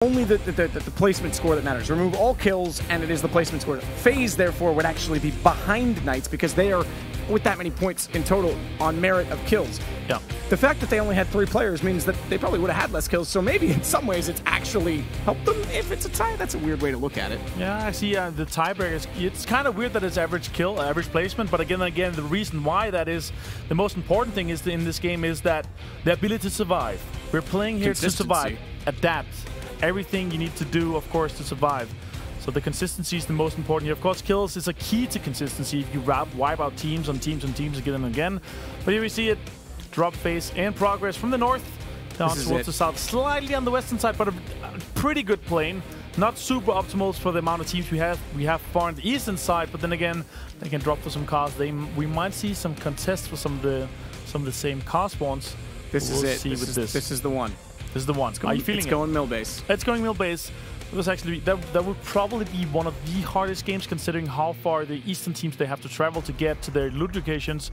only the placement score that matters. Remove all kills, and it is the placement score. FaZe, therefore, would actually be behind Knights because they are with that many points in total on merit of kills. Yeah. The fact that they only had 3 players means that they probably would have had less kills, so maybe in some ways it's actually helped them. If it's a tie, that's a weird way to look at it. Yeah, I see the tiebreaker. It's kind of weird that it's average kill, average placement, but again, the reason why that is, the most important thing is in this game is that the ability to survive. We're playing here to survive, adapt. Everything you need to do, of course, to survive. So the consistency is the most important here. Of course, kills is a key to consistency. You wipe out teams on teams and teams again and again. But here we see it. Drop phase and progress from the north down towards the south. Slightly on the western side, but a pretty good plane. Not super optimal for the amount of teams we have. We have far on the eastern side, but then again, they can drop for some cars. We might see some contests for some of the same car spawns. This is it. This is the one. This is the one. Are you feeling it? It's going mill base. It's going mill base. It was actually that would probably be one of the hardest games considering how far the eastern teams they have to travel to get to their loot locations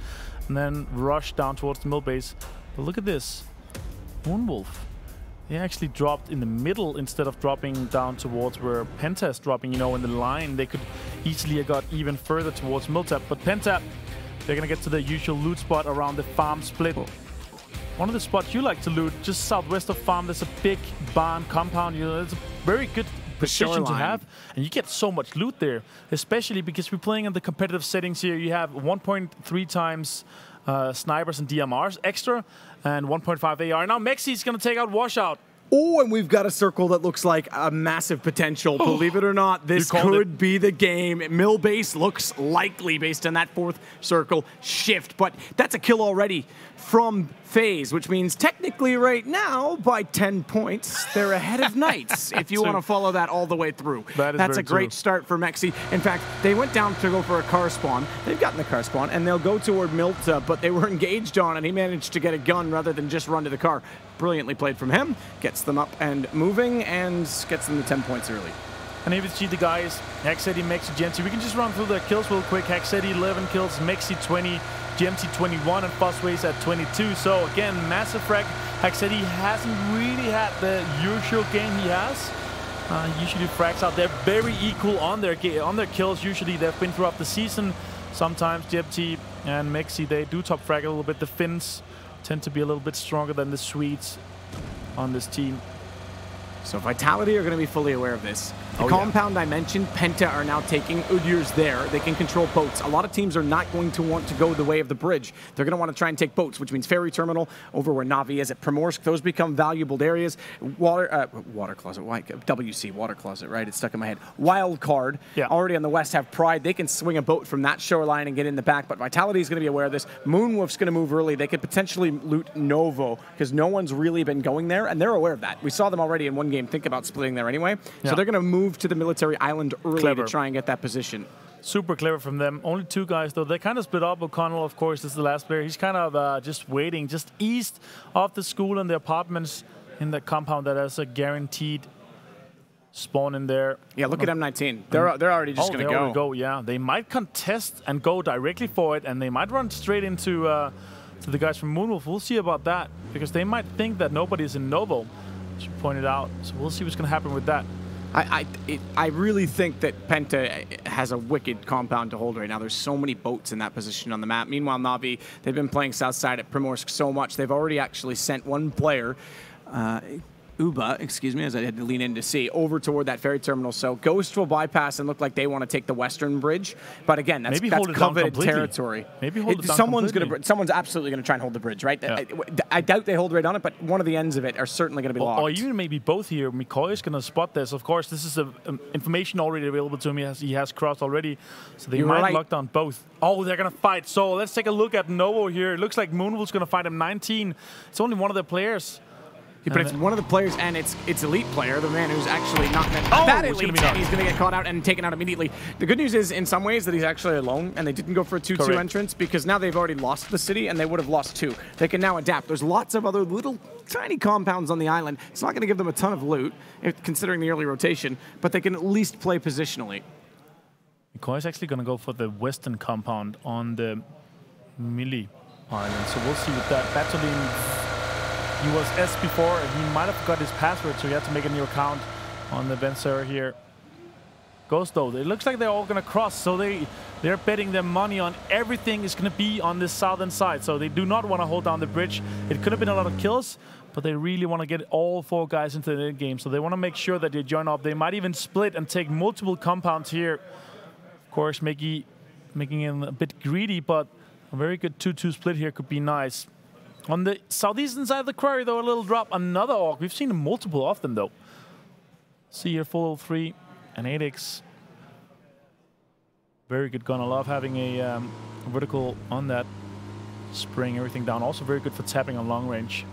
and then rush down towards the mill base. But look at this. Moonwolf. They actually dropped in the middle instead of dropping down towards where Penta is dropping, you know, in the line. They could easily have got even further towards Milltap. But Penta, they're going to get to the usual loot spot around the farm split. One of the spots you like to loot, just southwest of farm, there's a big barn compound. You know, it's a very good position to have. And you get so much loot there, especially because we're playing in the competitive settings here. You have 1.3 times snipers and DMRs extra and 1.5 AR. Now Mexi's going to take out Washout. Oh, and we've got a circle that looks like a massive potential. Believe it or not, this could be the game. Mill base looks likely based on that 4th circle shift, but that's a kill already from FaZe, which means technically right now, by 10 points, they're ahead of Knights, if you want to follow that all the way through. That's a great start for Mexi. In fact, they went down to go for a car spawn. They've gotten the car spawn, and they'll go toward Milta, but they were engaged on, and he managed to get a gun rather than just run to the car. Brilliantly played from him. Gets them up and moving, and gets them to 10 points early. And here we see the guys, Hexedi, Mexi, GMT. We can just run through their kills real quick. Hexedi, 11 kills, Mexi, 20, GMT, 21, and Fuzzways at 22. So again, massive frag. Hexedi hasn't really had the usual game he has. Usually frags out. They're very equal on their kills. Usually they've been throughout the season. Sometimes GMT and Mexi, they do top frag a little bit. The Finns tend to be a little bit stronger than the Swedes on this team. So Vitality are going to be fully aware of this. The compound I mentioned, Penta are now taking Udyr's there. They can control boats. A lot of teams are not going to want to go the way of the bridge. They're going to want to try and take boats, which means ferry terminal over where Navi is at Primorsk. Those become valuable areas. Water closet, WC, water closet, right? It's stuck in my head. Wildcard, already on the west, have Pride. They can swing a boat from that shoreline and get in the back, but Vitality is going to be aware of this. Moonwolf's going to move early. They could potentially loot Novo because no one's really been going there, and they're aware of that. We saw them already in one game think about splitting there anyway. So they're going to move to the military island early to try and get that position. Super clever from them. Only 2 guys, though. They kind of split up. O'Connell, of course, is the last player. He's kind of just waiting, just east of the school and the apartments in the compound that has a guaranteed spawn in there. Yeah, look at M19. They're already just going to go. Yeah, they might contest and go directly for it, and they might run straight into to the guys from Moonwolf. We'll see about that, because they might think that nobody's in Novo, as you pointed out. So we'll see what's going to happen with that. I really think that Penta has a wicked compound to hold right now. There's so many boats in that position on the map. Meanwhile, Navi, they've been playing south side at Primorsk so much. They've already actually sent one player, Uba, excuse me, as I had to lean in to see, over toward that ferry terminal. So Ghost will bypass and look like they want to take the western bridge. But again, that's coveted territory. Maybe hold it down someone's absolutely going to try and hold the bridge, right? Yeah. I doubt they hold right on it, but one of the ends of it are certainly going to be locked. Or even maybe both here. McCoy is going to spot this. Of course, this is information already available to him. He has crossed already. So they might lock down both. Oh, they're going to fight. So let's take a look at Novo here. It looks like Moonwolf's going to fight him 19. It's only one of their players. Yeah, but it's one of the players, and it's elite player, the man who's actually not that elite, and he's going to get caught out and taken out immediately. The good news is, in some ways, that he's actually alone, and they didn't go for a 2-2 entrance, because now they've already lost the city, and they would have lost 2. They can now adapt. There's lots of other little tiny compounds on the island. It's not going to give them a ton of loot, considering the early rotation, but they can at least play positionally. McCoy is actually going to go for the western compound on the Millie Island, so we'll see with that. Batolin, he was S before, and he might have forgot his password, so he had to make a new account. on the event server here. Ghost though, it looks like they're all gonna cross, so they're betting their money on everything is gonna be on this southern side. So they do not want to hold down the bridge. It could have been a lot of kills, but they really want to get all 4 guys into the game. So they want to make sure that they join up. They might even split and take multiple compounds here. Of course, making it a bit greedy, but a very good 2-2 split here could be nice. On the southeastern side of the quarry, though, a little drop, another AUG. We've seen multiple of them, though. See here, full 3 and 8x. Very good gun. I love having a vertical on that, spraying everything down. Also very good for tapping on long range.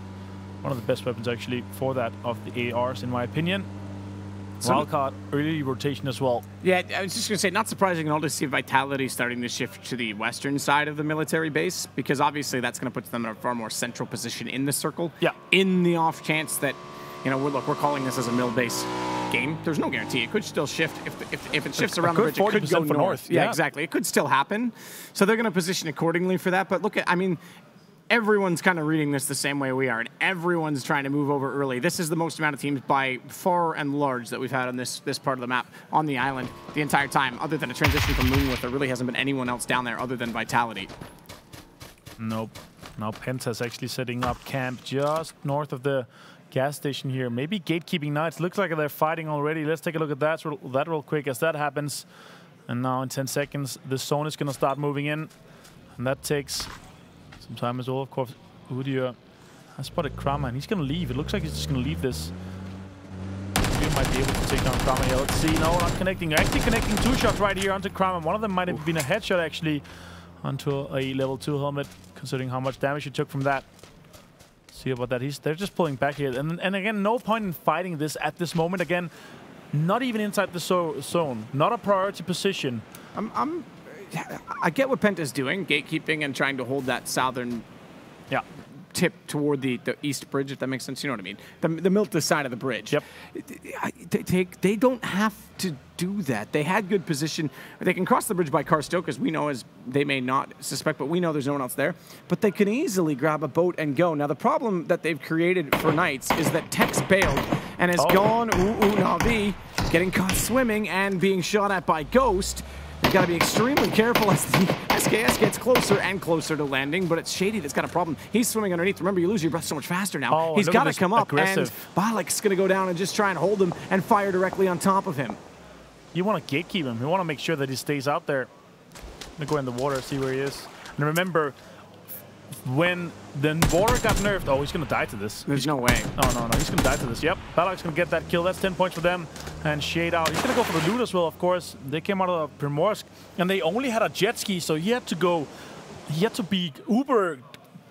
One of the best weapons, actually, for that of the ARs, in my opinion. Wildcard, early rotation as well. Yeah, I was just going to say, not surprising at all to see Vitality starting to shift to the western side of the military base, because obviously that's going to put them in a far more central position in the circle. Yeah. In the off chance that, you know, look, we're calling this as a mill base game. There's no guarantee. It could still shift. If it shifts around the bridge, it could go north. Yeah, exactly. It could still happen. So they're going to position accordingly for that. But look at, I mean, everyone's kind of reading this the same way we are, and everyone's trying to move over early. This is the most amount of teams by far and large that we've had on this part of the map on the island the entire time, other than a transition from Moonwolf. There really hasn't been anyone else down there other than Vitality. Nope. Now Penta's actually setting up camp just north of the gas station here. Maybe gatekeeping Knights. Looks like they're fighting already. Let's take a look at that real quick as that happens. And now in 10 seconds, the zone is going to start moving in. And that takes some time as well. Of course, Udyr has spotted Kramer, and he's going to leave. It looks like he's just going to leave this. We might be able to take down Kramer here. Let's see. No, not connecting. Actually connecting 2 shots right here onto Kramer. One of them might have been a headshot, actually, onto a level 2 helmet, considering how much damage he took from that. See about that. They're just pulling back here. And again, no point in fighting this at this moment. Again, not even inside the zone. Not a priority position. I get what Penta's doing, gatekeeping and trying to hold that southern tip toward the east bridge, if that makes sense. You know what I mean? The Milta side of the bridge. Yep. They don't have to do that. They had good position. They can cross the bridge by Karstoke, as we know, as they may not suspect, but we know there's no one else there. But they can easily grab a boat and go. Now, the problem that they've created for Knights is that Tex bailed and has gone Navi, getting caught swimming and being shot at by Ghost. You've got to be extremely careful as the SKS gets closer and closer to landing, but it's Shady that's got a problem. He's swimming underneath. Remember, you lose your breath so much faster now. He's got to come up, and Balek's going to go down and just try and hold him and fire directly on top of him. You want to gatekeep him. You want to make sure that he stays out there. I'm going to go in the water, see where he is. And remember, when the water got nerfed, he's going to die to this. There's no way. No, he's going to die to this. Yep, Balek's going to get that kill. That's 10 points for them. And Shade out. He's going to go for the loot as well, of course. They came out of Primorsk, and they only had a jet ski, so he had to be uber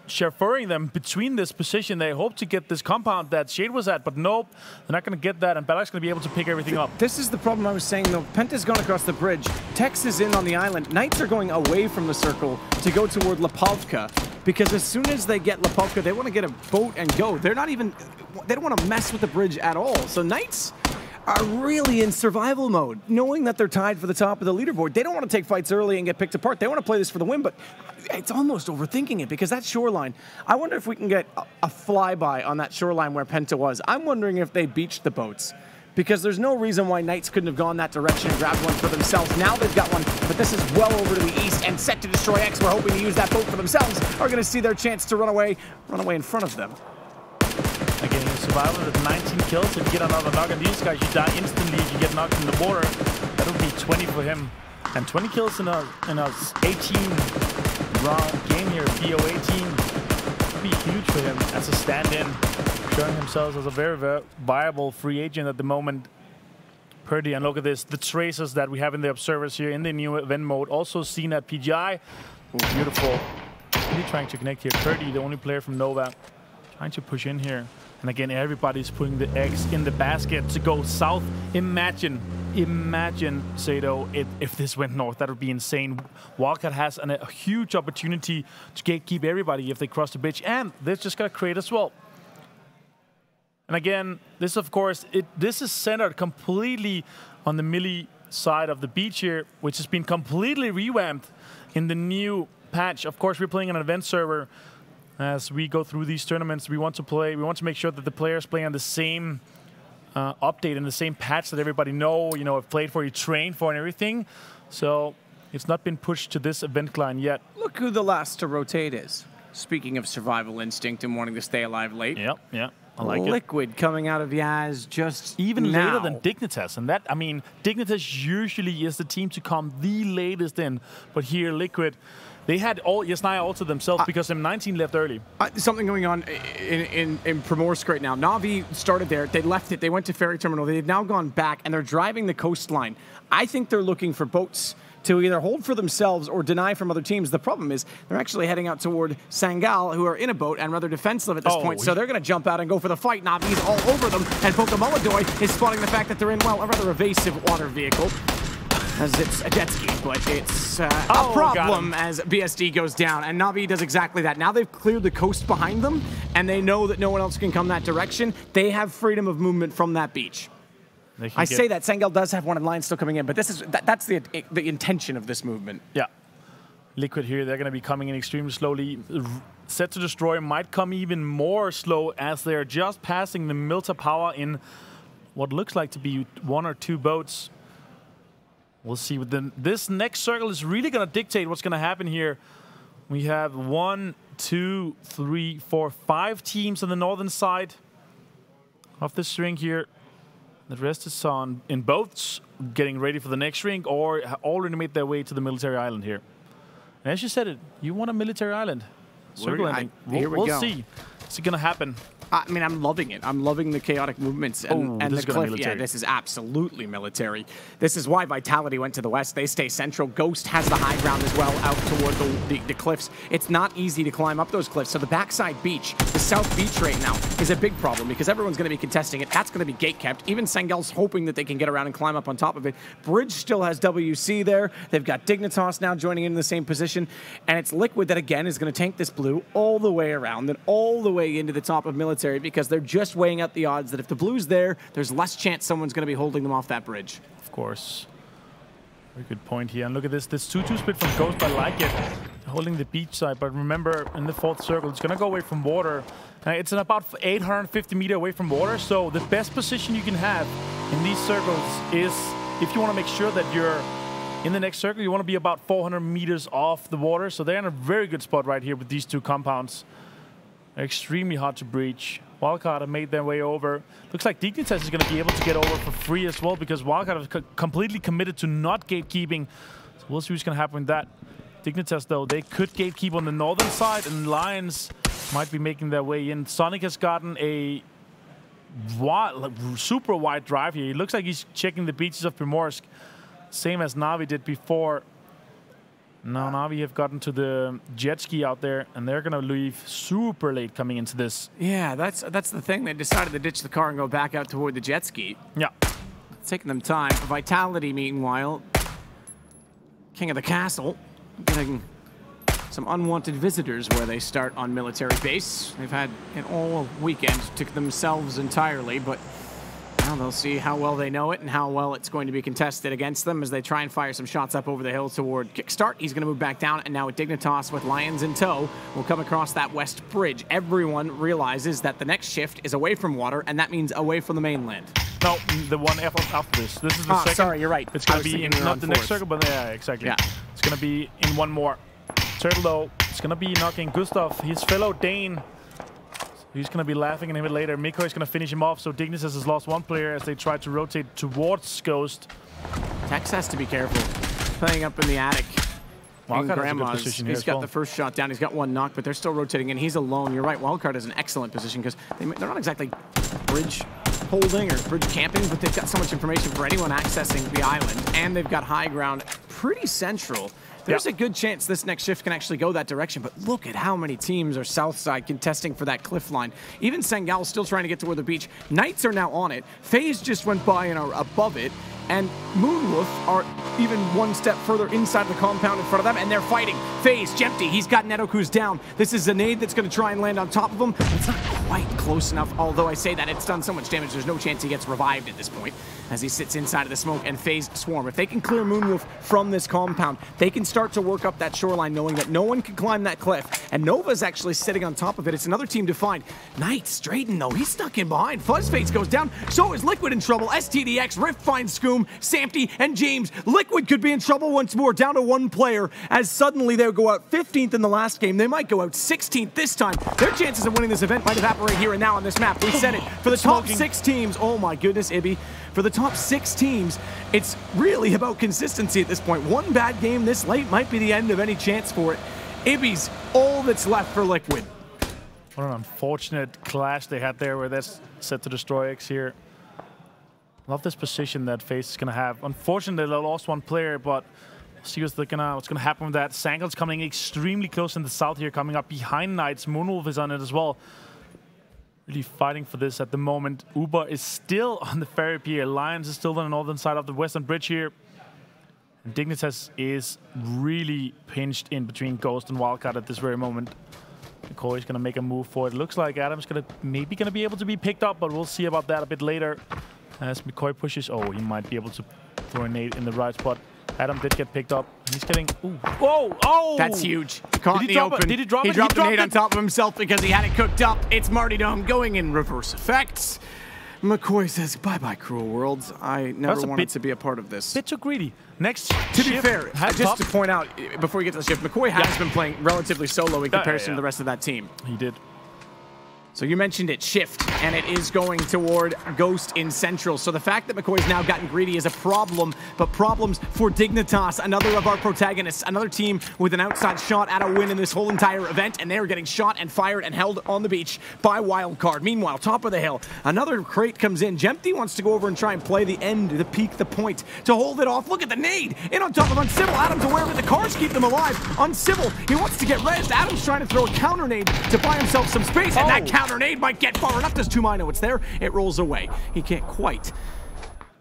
chauffeuring them between this position. They hope to get this compound that Shade was at, but nope, they're not going to get that, and Balek's going to be able to pick everything up. This is the problem I was saying, though. Penta's gone across the bridge. Tex is in on the island. Knights are going away from the circle to go toward Lipovka, because as soon as they get Lipovka, they want to get a boat and go. They don't want to mess with the bridge at all. So Knights are really in survival mode, knowing that they're tied for the top of the leaderboard. They don't want to take fights early and get picked apart. They want to play this for the win, but it's almost overthinking it, because that shoreline, I wonder if we can get a flyby on that shoreline where Penta was. I'm wondering if they beached the boats, because there's no reason why Knights couldn't have gone that direction and grabbed one for themselves. Now they've got one, but this is well over to the east, and SetToDestroyX, we're hoping to use that boat for themselves, are going to see their chance to run away in front of them. Again, survival with 19 kills. If you get another knock on these guys, you die instantly. If you get knocked in the water, that would be 20 for him. And 20 kills in a 18-round game here, BO18, would be huge for him as a stand-in, showing himself as a very, very viable free agent at the moment. Purdy, and look at this, the tracers that we have in the observers here in the new event mode, also seen at PGI. Oh, beautiful. Really trying to connect here. Purdy, the only player from Nova, trying to push in here. And again, everybody's putting the eggs in the basket to go south. Imagine, Sado, if this went north. That would be insane. Wildcard has a huge opportunity to gatekeep everybody if they cross the bridge. And they've just got to create as well. And again, this, of course, this is centered completely on the melee side of the beach here, which has been completely revamped in the new patch. Of course, we're playing on an event server. As we go through these tournaments, we want to make sure that the players play on the same update in the same patch that everybody have played for, you trained for, and everything. So it's not been pushed to this event line yet. Look who the last to rotate is. Speaking of survival instinct and wanting to stay alive late. Yep. I like Liquid coming out of Yaz just even now. later than Dignitas, and that, I mean, Dignitas usually is the team to come the latest in, but here Liquid, they had all Yasnaya also themselves because M19 left early. Something going on in Primorsk right now. Na'Vi started there, they left it, they went to Ferry Terminal, they've now gone back, and they're driving the coastline. I think they're looking for boats to either hold for themselves or deny from other teams. The problem is they're actually heading out toward Sangal, who are in a boat and rather defensive at this point, so they're going to jump out and go for the fight. Navi's all over them, and Pokemoladoy is spotting the fact that they're in, well, a rather evasive water vehicle, as it's a jet ski, but it's a problem as BSD goes down, and Na'Vi does exactly that. Now they've cleared the coast behind them, and they know that no one else can come that direction. They have freedom of movement from that beach. I say that Sangal does have one in line still coming in, but that's the intention of this movement. Yeah. Liquid here, they're going to be coming in extremely slowly. SetToDestroy might come even more slow as they're just passing the Milta Power in what looks like to be 1 or 2 boats. We'll see. This next circle is really going to dictate what's going to happen here. We have 1, 2, 3, 4, 5 teams on the northern side of the string here. The rest is in boats, getting ready for the next ring, or already made their way to the military island here. And as you said it, you want a military island. Circle ending. We'll see. It's going to happen. I mean, I'm loving it. I'm loving the chaotic movements and the cliff. Yeah, this is absolutely military. This is why Vitality went to the west. They stay central. Ghost has the high ground as well out toward the cliffs. It's not easy to climb up those cliffs. So the backside beach, the south beach right now, is a big problem because everyone's going to be contesting it. That's going to be gate kept. Even Sangal's hoping that they can get around and climb up on top of it. Bridge still has WC there. They've got Dignitas now joining in the same position. And it's Liquid that, again, is going to tank this blue all the way around and all the way into the top of military, because they're just weighing out the odds that if the blue's there, there's less chance someone's going to be holding them off that bridge. Of course. Very good point here. And look at this 2-2 split from Ghost. I like it. Holding the beach side, but remember, in the 4th circle, it's going to go away from water. It's in about 850 meters away from water, so the best position you can have in these circles is, if you want to make sure that you're in the next circle, you want to be about 400 meters off the water, so they're in a very good spot right here with these 2 compounds. They're extremely hard to breach. Wildcard have made their way over. Looks like Dignitas is going to be able to get over for free as well, because Wildcard is completely committed to not gatekeeping. So we'll see what's going to happen with that. Dignitas, though, they could gatekeep on the northern side, and Lions might be making their way in. Sonic has gotten a super wide drive here. He looks like he's checking the beaches of Primorsk, same as Na'Vi did before. Now Na'Vi have gotten to the jet ski out there, and they're going to leave super late coming into this. Yeah, that's the thing. They decided to ditch the car and go back out toward the jet ski. Yeah. It's taking them time. Vitality, meanwhile, king of the castle, getting some unwanted visitors where they start on military base. They've had it all weekend to themselves entirely, but now they'll see how well they know it and how well it's going to be contested against them as they try and fire some shots up over the hill toward Kickstart. He's going to move back down, and now with Dignitas with Lions in tow, will come across that west bridge. Everyone realizes that the next shift is away from water, and that means away from the mainland. No, the one after this. This is the second. Sorry, you're right. It's going to be in not the next circle, but yeah, exactly. Yeah. It's going to be in one more. Turtle, though, it's going to be knocking Gustav, his fellow Dane. He's going to be laughing at him later. Mikko is going to finish him off, so Dignitas has lost 1 player as they try to rotate towards Ghost. Tex has to be careful. Playing up in the attic. Wildcard has a good position here. He's got the first shot down. He's got 1 knock, but they're still rotating in. He's alone. You're right. Wildcard is an excellent position because they're not exactly bridge holding or bridge camping, but they've got so much information for anyone accessing the island, and they've got high ground pretty central. There's a good chance this next shift can actually go that direction, but look at how many teams are south side contesting for that cliff line. Even Sangal's still trying to get toward the beach. Knights are now on it. FaZe just went by and are above it, and Moonwolf are even 1 step further inside the compound in front of them, and they're fighting. FaZe, Jempty, he's got Netoku's down. This is a nade that's going to try and land on top of him. It's not quite close enough, although I say that it's done so much damage, there's no chance he gets revived at this point. as he sits inside of the smoke and FaZe swarm. If they can clear Moonwolf from this compound, they can start to work up that shoreline knowing that no one can climb that cliff. And Nova's actually sitting on top of it. It's another team to find. Knights, Drayden, though, he's stuck in behind. Fuzzface goes down. So is Liquid in trouble. SetToDestroyX, Rift finds Scoom, Samty, and James. Liquid could be in trouble once more, down to one player, as suddenly they'll go out 15th in the last game. They might go out 16th this time. Their chances of winning this event might evaporate here and now on this map. We said it. For the top 6 teams, oh my goodness, Ibby. For the top 6 teams, it's really about consistency at this point. One bad game this late might be the end of any chance for it. Ibby's all that's left for Liquid. What an unfortunate clash they had there where that's SetToDestroyX here. Love this position that FaZe is going to have. Unfortunately, they lost one player, but see what's going to happen with that. Sangle's coming extremely close in the south here, coming up behind Knights. Moonwolf is on it as well. Really fighting for this at the moment. Uber is still on the ferry pier. Lions is still on the northern side of the western bridge here. And Dignitas is really pinched in between Ghost and Wildcard at this very moment. McCoy is going to make a move for it. Looks like Adam's maybe going to be able to be picked up, but we'll see about that a bit later. As McCoy pushes, oh, he might be able to throw a nade in the right spot. Adam did get picked up. He's getting, ooh, whoa, oh! That's huge. Caught in the open. Did he drop it? He dropped a nade on top of himself because he had it cooked up. It's Marty Dome going in reverse effects. McCoy says, bye-bye, cruel worlds. I never wanted to be a part of this. Bit too greedy. Next To be fair, just to point out, before we get to the shift, McCoy has been playing relatively solo in comparison to the rest of that team. He did. So you mentioned it, shift, and it is going toward Ghost in Central. So the fact that McCoy's now gotten greedy is a problem, but problems for Dignitas, another of our protagonists, another team with an outside shot at a win in this whole entire event, and they are getting shot and fired and held on the beach by Wildcard. Meanwhile, top of the hill, another crate comes in. Jempty wants to go over and try and play the end, the peak, the point, to hold it off. Look at the nade, in on top of Uncivil. Adam's aware that the cars keep them alive. Uncivil, he wants to get rezzed. Adam's trying to throw a counter nade to buy himself some space, and that counter nade might get far enough. Does Tumai know it's there? It rolls away. He can't quite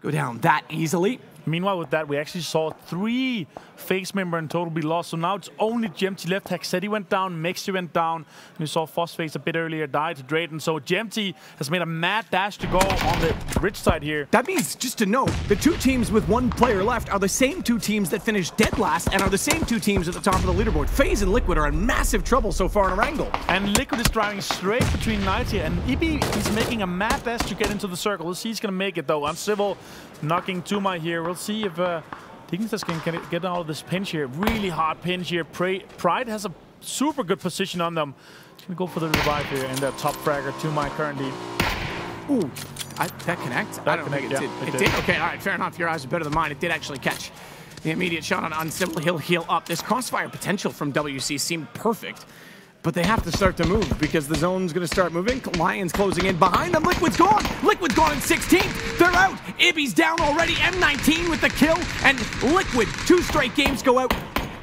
go down that easily. Meanwhile, with that, we actually saw 3 FaZe members in total be lost. So now it's only Jempty left. Hexetti went down, Mexi went down. And we saw Phosphase a bit earlier die to Drayden. So Jempty has made a mad dash to go on the rich side here. That means, just to note, the 2 teams with 1 player left are the same 2 teams that finished dead last and are the same 2 teams at the top of the leaderboard. FaZe and Liquid are in massive trouble so far in Erangel. And Liquid is driving straight between Knights here. And Ibi is making a mad dash to get into the circle. We'll see he's going to make it, though. Uncivil knocking Tumai here. We'll see if Dignitas can get out of this pinch here. Really hard pinch here. Pride has a super good position on them. He's going to go for the revive here in that top fragger. Tumai currently. Ooh, that connect? I don't think it did. It did? Okay, all right, fair enough. Your eyes are better than mine. It did actually catch the immediate shot on Uncivil. He'll heal up. This crossfire potential from WC seemed perfect. But they have to start to move because the zone's going to start moving. Lions closing in behind them. Liquid's gone. Liquid's gone in 16th. They're out. Ibby's down already. M19 with the kill. And Liquid, 2 straight games go out.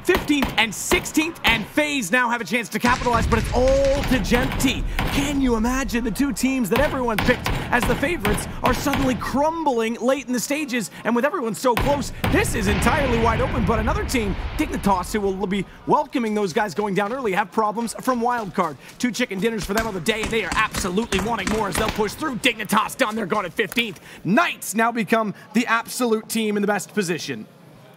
15th and 16th, and FaZe now have a chance to capitalize, but it's all to Jempty. Can you imagine the 2 teams that everyone picked as the favorites are suddenly crumbling late in the stages, and with everyone so close, this is entirely wide open, but another team, Dignitas, who will be welcoming those guys going down early, have problems from Wildcard. 2 chicken dinners for them on the day, and they are absolutely wanting more as they'll push through. Dignitas down there, gone at 15th. Knights now become the absolute team in the best position.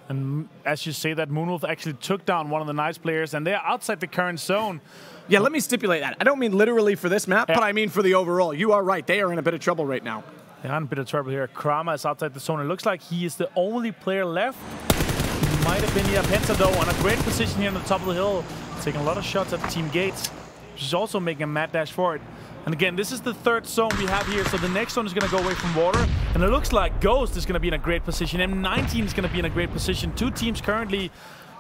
And as you say that, Moonwolf actually took down one of the Knights players, and they're outside the current zone. Yeah, let me stipulate that. I don't mean literally for this map, but I mean for the overall. You are right. They are in a bit of trouble right now. They're in a bit of trouble here. Krama is outside the zone. It looks like he is the only player left. He might have been here. Penta, though, on a great position here on the top of the hill. Taking a lot of shots at TeamGates, which is also making a mad dash for it. And again, this is the 3rd zone we have here, so the next zone is going to go away from water. And it looks like Ghost is going to be in a great position. M19 is going to be in a great position. 2 teams currently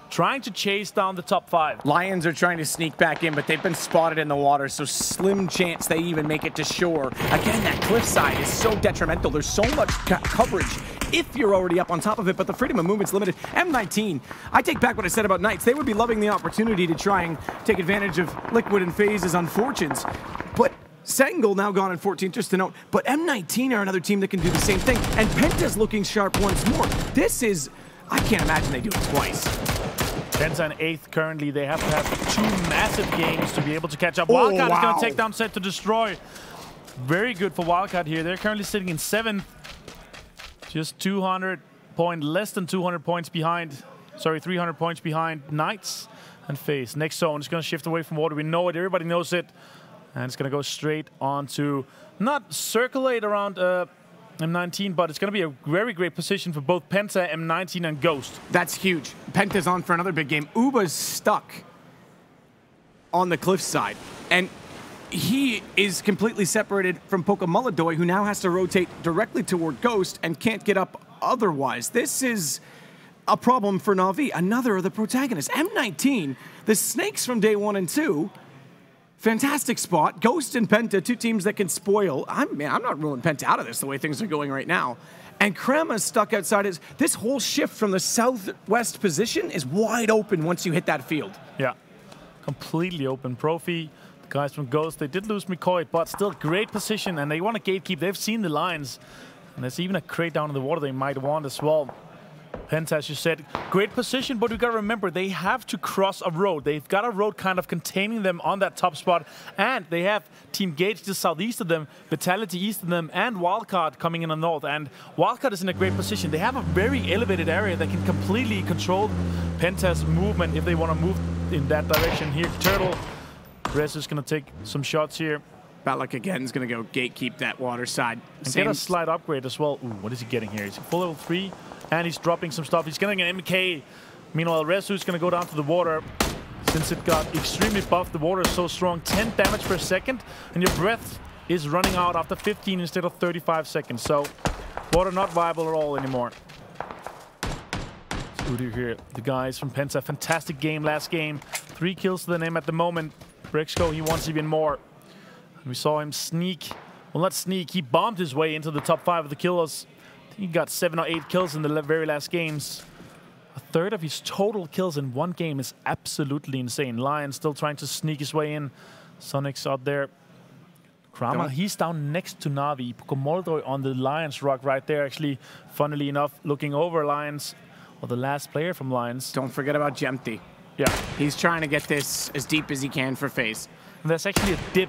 trying to chase down the top 5. Lions are trying to sneak back in, but they've been spotted in the water, so slim chance they even make it to shore. Again, that cliffside is so detrimental. There's so much coverage if you're already up on top of it, but the freedom of movement's limited. M19, I take back what I said about Knights. They would be loving the opportunity to try and take advantage of Liquid and FaZe's unfortunes, but Sengal now gone in 14th, just to note, but M19 are another team that can do the same thing, and Penta's looking sharp once more. This is, I can't imagine they do it twice. Penta in 8th currently. They have to have 2 massive games to be able to catch up. Wildcard is going to take down SetToDestroy. Very good for Wildcard here. They're currently sitting in 7th. Just 200 less than 200 points behind. Sorry, 300 points behind Knights and FaZe. Next zone is going to shift away from water. We know it. Everybody knows it. And it's going to go straight on to not circulate around M19, but it's going to be a very great position for both Penta, M19, and Ghost. That's huge. Penta's on for another big game. Uba's stuck on the cliff side. And he is completely separated from Pokamaladoy, who now has to rotate directly toward Ghost and can't get up otherwise. This is a problem for Na'Vi, another of the protagonists. M19, the Snakes from day 1 and 2, fantastic spot. Ghost and Penta, two teams that can spoil. I'm not ruling Penta out of this the way things are going right now. And Krema's stuck outside. This whole shift from the southwest position is wide open once you hit that field. Yeah, completely open. Profi, the guys from Ghost, they did lose McCoy, but still great position, and they want to gatekeep. They've seen the lines, and there's even a crate down in the water they might want as well. Penta, as you said, great position, but we got to remember they have to cross a road. They've got a road kind of containing them on that top spot, and they have TeamGates just southeast of them, Totality east of them, and Wildcard coming in the north. And Wildcard is in a great position. They have a very elevated area that can completely control Penta's movement if they want to move in that direction. Here, Turtle, Rez is going to take some shots here. Balak again is going to go gatekeep that water side. And get a slight upgrade as well. Ooh, what is he getting here? He's full level 3. And he's dropping some stuff. He's getting an MK. Meanwhile, Rezu's going to go down to the water. Since it got extremely buffed, the water is so strong. 10 damage per second. And your breath is running out after 15 instead of 35 seconds. So, water not viable at all anymore. Udyr here. The guys from Penta. Fantastic game last game. 3 kills to the name at the moment. Brexco, he wants even more. And we saw him sneak. Well, not sneak. He bombed his way into the top 5 of the killers. He got 7 or 8 kills in the very last games. A third of his total kills in one game is absolutely insane. Lion still trying to sneak his way in. Sonic's out there. Krama, he's down next to Na'Vi. Pokamaladoy on the Lions rock right there, actually, funnily enough, looking over Lions, or the last player from Lions. Don't forget about Jempty. Yeah. He's trying to get this as deep as he can for FaZe. And there's actually a dip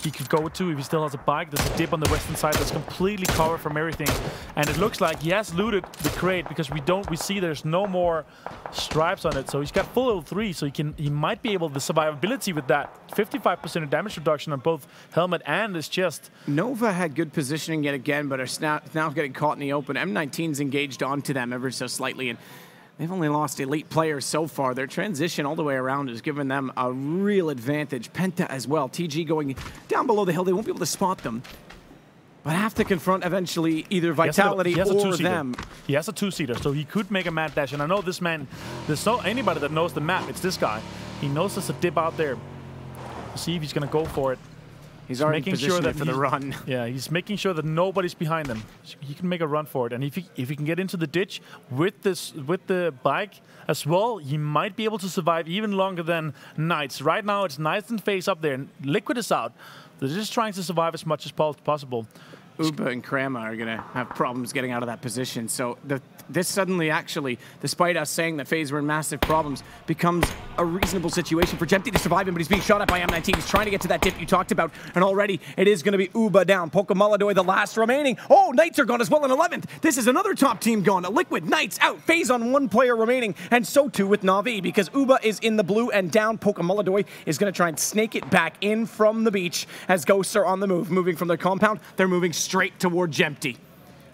he could go to if he still has a bike. There's a dip on the western side that's completely covered from everything, and it looks like he has looted the crate because we see there's no more stripes on it. So he's got full level 3, so he might be able to survivability with that. 55% of damage reduction on both helmet and his chest. Nova had good positioning yet again, but are now getting caught in the open. M19's engaged onto them ever so slightly, and they've only lost elite players so far. Their transition all the way around has given them a real advantage. Penta as well. TG going down below the hill. They won't be able to spot them, but have to confront eventually either Vitality or them. He has a 2-seater, so he could make a mad dash. And I know this man, there's no anybody that knows the map. It's this guy. He knows there's a dip out there. We'll see if he's going to go for it. He's already making sure that for the run. Yeah, he's making sure that nobody's behind him. So he can make a run for it, and if he can get into the ditch with the bike as well, he might be able to survive even longer than Knights. Right now, it's Knights and FaZe up there, and Liquid is out. They're just trying to survive as much as possible. Uba and Krema are going to have problems getting out of that position. So this suddenly, actually, despite us saying that FaZe were in massive problems, becomes a reasonable situation for Jempty to survive him, but he's being shot at by M19. He's trying to get to that dip you talked about, and already it is going to be Uba down. Pokamaladoy, the last remaining. Oh, Knights are gone as well in 11th. This is another top team gone. Liquid, Knights out. FaZe on 1 player remaining, and so too with Na'Vi, because Uba is in the blue and down. Pokamaladoy is going to try and snake it back in from the beach as Ghosts are on the move. Moving from their compound, they're moving straight toward Jempty.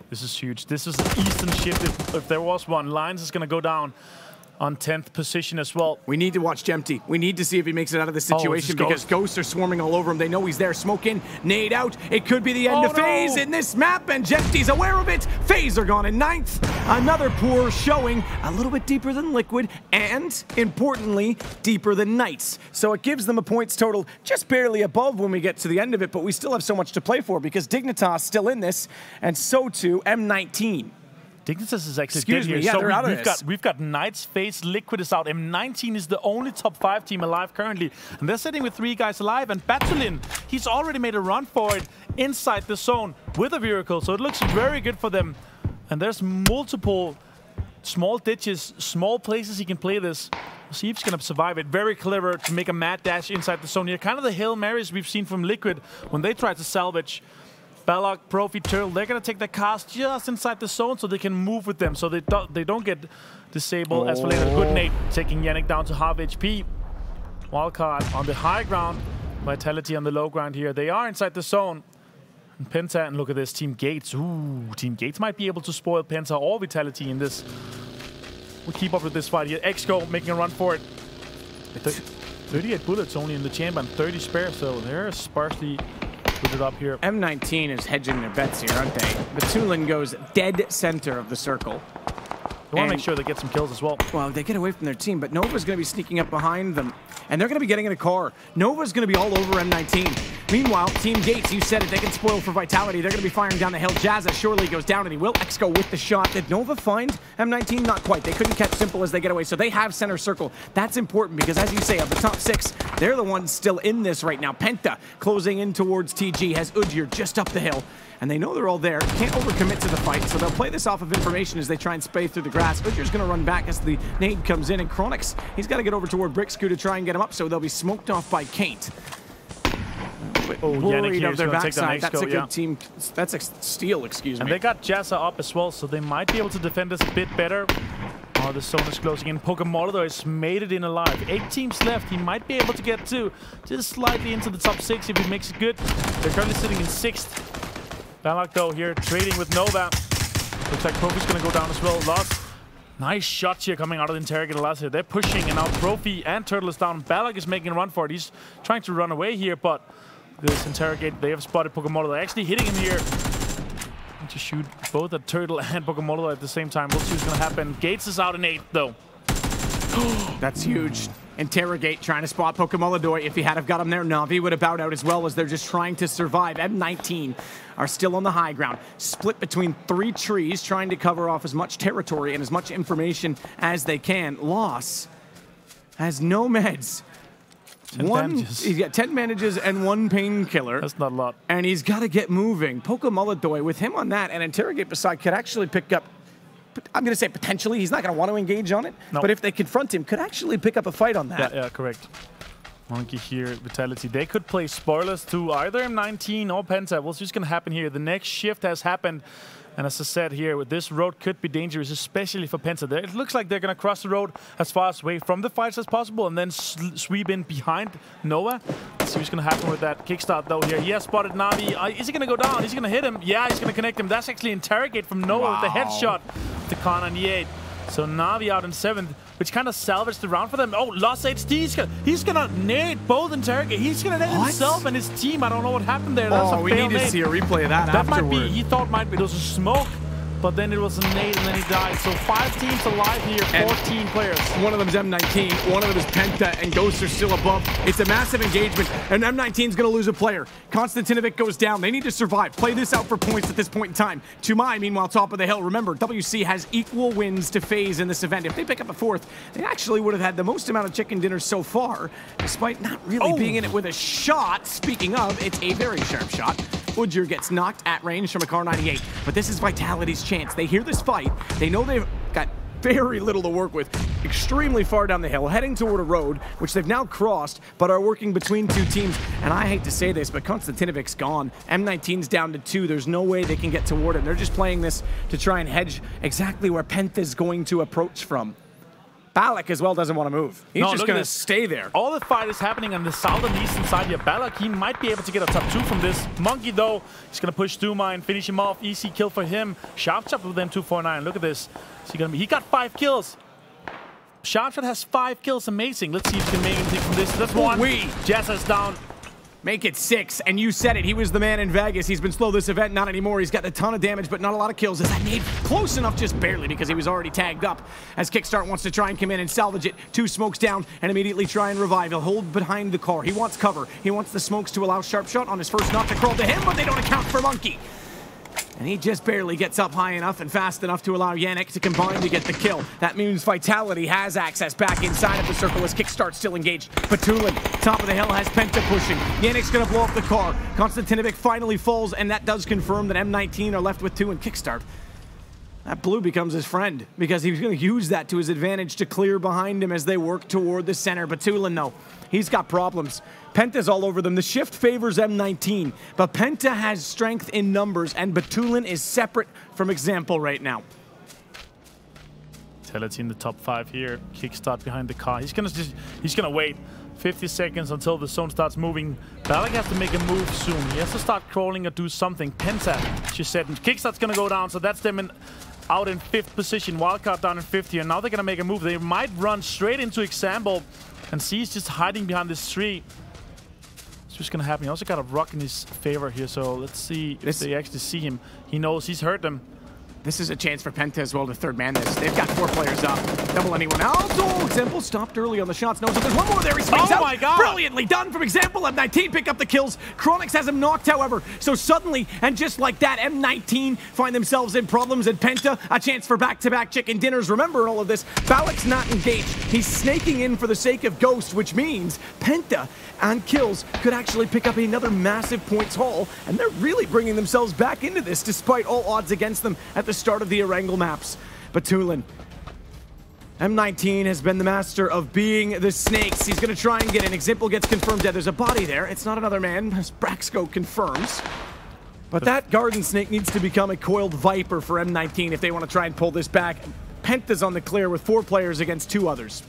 This is huge. This is an Eastern shift if there was one. Lions is going to go down on 10th position as well. We need to watch Jempty. We need to see if he makes it out of this situation because Ghosts are swarming all over him. They know he's there. Smoke in, nade out. It could be the end of FaZe in this map, and Jempty's aware of it. FaZe are gone in 9th. Another poor showing, a little bit deeper than Liquid, and importantly, deeper than Knights. So it gives them a points total just barely above when we get to the end of it, but we still have so much to play for because Dignitas still in this, and so too M19. Dignitas is actually dead here. Yeah, so we've got Knights, FaZe, Liquid is out. M19 is the only top 5 team alive currently. And they're sitting with 3 guys alive. And Batulin, he's already made a run for it inside the zone with a vehicle. So it looks very good for them. And there's multiple small ditches, small places he can play this. We'll see if he's going to survive it. Very clever to make a mad dash inside the zone here. Kind of the Hail Marys we've seen from Liquid when they try to salvage. Balak, Profi, Turtle, they're going to take the cast just inside the zone so they can move with them, so they don't get disabled. As for later, good nade, taking Yannick down to half HP. Wildcard on the high ground, Vitality on the low ground here. They are inside the zone. And Penta, and look at this, TeamGates. Ooh, TeamGates might be able to spoil Penta or Vitality in this. We'll keep up with this fight here. XGO making a run for it. 38 bullets only in the chamber and 30 spare, so they're sparsely put it up here. M19 is hedging their bets here, aren't they? Batulin goes dead center of the circle. They want to make sure they get some kills as well. Well, they get away from their team, but Nova's going to be sneaking up behind them. And they're going to be getting in a car. Nova's going to be all over M19. Meanwhile, TeamGates, you said it, they can spoil for Vitality. They're going to be firing down the hill. Jazza surely goes down, and he will. XGO with the shot. Did Nova find M19? Not quite. They couldn't catch Simple as they get away, so they have center circle. That's important because, as you say, of the top 6, they're the ones still in this right now. Penta closing in towards TG, has Udyr just up the hill. And they know they're all there. Can't overcommit to the fight, so they'll play this off of information as they try and spray through the grass. Udyr's going to run back as the nade comes in, and Chronix, he's got to get over toward Brixcu to try and get him up, so they'll be smoked off by Kaint. Worried of their backside. That's a good team. That's a steal, excuse me. And they got Jazza up as well, so they might be able to defend this a bit better. Oh, the zone is closing in. Pokemon has made it in alive. 8 teams left. He might be able to get to just slightly into the top 6 if he makes it good. They're currently sitting in 6th. Balak, though, here trading with Nova. Looks like Profi's going to go down as well. Lost. Nice shots here coming out of the Interrogator last here. They're pushing, and now Profi and Turtle is down. Balak is making a run for it. He's trying to run away here, but this Interrogate, they have spotted Pokemon. They're actually hitting him here. To shoot both at Turtle and Pokemon at the same time. We'll see what's going to happen. Gates is out in 8th, though. That's huge. Interrogate trying to spot Pokemon. If he had have got him there, Na'Vi would have bowed out as well, as they're just trying to survive. M19 are still on the high ground, split between 3 trees, trying to cover off as much territory and as much information as they can. Loss has no meds. 10 bandages. He's got 10 bandages and 1 painkiller. That's not a lot. And he's got to get moving. Pokemon with him on that, and Interrogate beside could actually pick up, I'm going to say potentially, he's not going to want to engage on it, but if they confront him, could actually pick up a fight on that. Yeah, correct. Monkey here, Vitality. They could play spoilers to either M19 or Penta. What's just going to happen here? The next shift has happened. And as I said here, this road could be dangerous, especially for Penta. It looks like they're going to cross the road as far away from the fights as possible and then sweep in behind Noah. Let's see what's going to happen with that kickstart, though, here. He has spotted Na'Vi. Is he going to go down? Is he going to hit him? Yeah, he's going to connect him. That's actually Interrogate from Noah with the headshot to Khan98. So Na'Vi out in 7th, which kind of salvaged the round for them. Oh, Lost HD. He's gonna nade both Interrogate. He's gonna nade himself and his team. I don't know what happened there. That's we need to see a replay of that afterward. Might be, he thought it was a smoke, but then it was a nade and then he died. So 5 teams alive here, 14 players. One of them is M19, one of them is Penta, and Ghosts are still above. It's a massive engagement, and M19's going to lose a player. Konstantinovic goes down. They need to survive. Play this out for points at this point in time. Tumai, meanwhile, top of the hill. Remember, WC has equal wins to FaZe in this event. If they pick up a 4th, they actually would have had the most amount of chicken dinners so far, despite not really being in it with a shot. Speaking of, it's a very sharp shot. Udyr gets knocked at range from a car 98, but this is Vitality's chance. They hear this fight. They know they've got very little to work with. Extremely far down the hill, heading toward a road, which they've now crossed, but are working between 2 teams. And I hate to say this, but Konstantinovic's gone. M19's down to 2. There's no way they can get toward him. They're just playing this to try and hedge exactly where Penta's going to approach from. Balak as well doesn't want to move. He's just going to stay there. All the fight is happening on the southern eastern side here. Balak, he might be able to get a top 2 from this. Monkey, though, he's going to push Duma and finish him off. Easy kill for him. Sharpshot with them 249. Look at this. He got 5 kills. Sharpshot has 5 kills. Amazing. Let's see if he can make anything from this. That's 1. Jazza's down. Make it 6, and you said it. He was the man in Vegas. He's been slow this event, not anymore. He's got a ton of damage, but not a lot of kills. Is that nade close enough? Just barely, because he was already tagged up. As Kickstart wants to try and come in and salvage it. 2 smokes down, and immediately try and revive. He'll hold behind the car. He wants cover. He wants the smokes to allow Sharpshot on his first knock to crawl to him, but they don't account for Monkey. And he just barely gets up high enough and fast enough to allow Yannick to combine to get the kill. That means Vitality has access back inside of the circle as Kickstart still engaged. Batulin, top of the hill, has Penta pushing. Yannick's going to blow up the car. Konstantinovic finally falls, and that does confirm that M19 are left with 2 and Kickstart. that blue becomes his friend because he's going to use that to his advantage to clear behind him as they work toward the center. Batulin, though, he's got problems. Penta's all over them. The shift favors M19, but Penta has strength in numbers, and Batulin is separate from Example right now. Totality in the top 5 here. Kickstart behind the car. He's gonna wait 50 seconds until the zone starts moving. Balak has to make a move soon. He has to start crawling or do something. Penta, she said, and Kickstart's gonna go down, so that's them out in 5th position. Wildcard down in 5th here. Now they're gonna make a move. They might run straight into Example, and C's just hiding behind this tree. It's just gonna happen. He also got a rock in his favor here, so let's see if they actually see him. He knows he's hurt them. This is a chance for Penta as well to third man this. They've got 4 players up. Double anyone else. Oh, Example stopped early on the shots. No, so there's one more there. He swings out. My God. Brilliantly done from Example. M19 pick up the kills. Chronix has him knocked, however. So suddenly, and just like that, M19 find themselves in problems, and Penta, a chance for back-to-back chicken dinners. Remember all of this. Balak's not engaged. He's snaking in for the sake of Ghost, which means Penta and kills could actually pick up another massive points haul, and they're really bringing themselves back into this despite all odds against them at the start of the Erangel maps. Batulin. M19 has been the master of being the snakes. He's going to try and get in. Example gets confirmed dead. There's a body there. It's not another man, as Braxco confirms. But that garden snake needs to become a coiled viper for M19 if they want to try and pull this back. Penta's on the clear with 4 players against 2 others.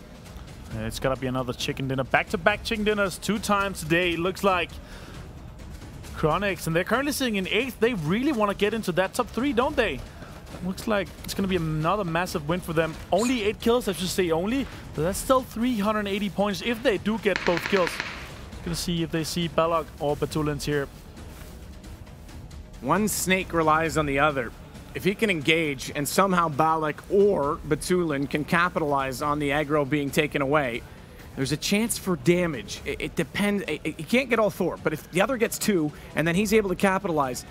It's got to be another chicken dinner. Back-to-back chicken dinners 2 times today. Looks like Chronix, and they're currently sitting in 8th. They really want to get into that top 3, don't they? Looks like it's going to be another massive win for them. Only 8 kills, I should say only. But that's still 380 points if they do get both kills. Gonna see if they see Balak or Batulin's here. One snake relies on the other. If he can engage and somehow Balak or Batulin can capitalize on the aggro being taken away, there's a chance for damage. It depends. He can't get all 4, but if the other gets 2 and then he's able to capitalize,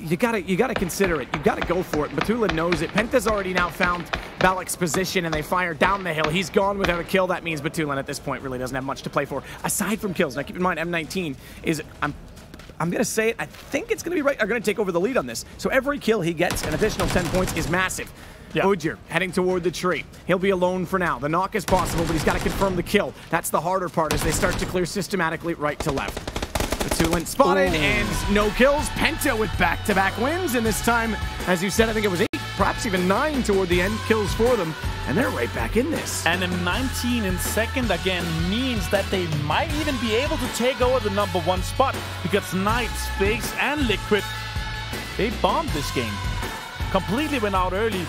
you gotta consider it. You gotta go for it. Batulin knows it. Penta's already now found Balak's position, and they fire down the hill. He's gone without a kill. That means Batulin at this point really doesn't have much to play for aside from kills. Now keep in mind, M19 is I'm gonna say it. I think it's gonna be right. Are gonna take over the lead on this. So every kill he gets, an additional 10 points, is massive. Yeah. Odier heading toward the tree. He'll be alone for now. The knock is possible, but he's got to confirm the kill. That's the harder part as they start to clear systematically right to left. Batulin spotted and no kills. Penta with back-to-back wins, and this time, as you said, I think it was 8, perhaps even 9 toward the end kills for them, and they're right back in this. And M19 in 2nd again means that they might even be able to take over the #1 spot because Knights, FaZe, and Liquid, they bombed this game. Completely went out early.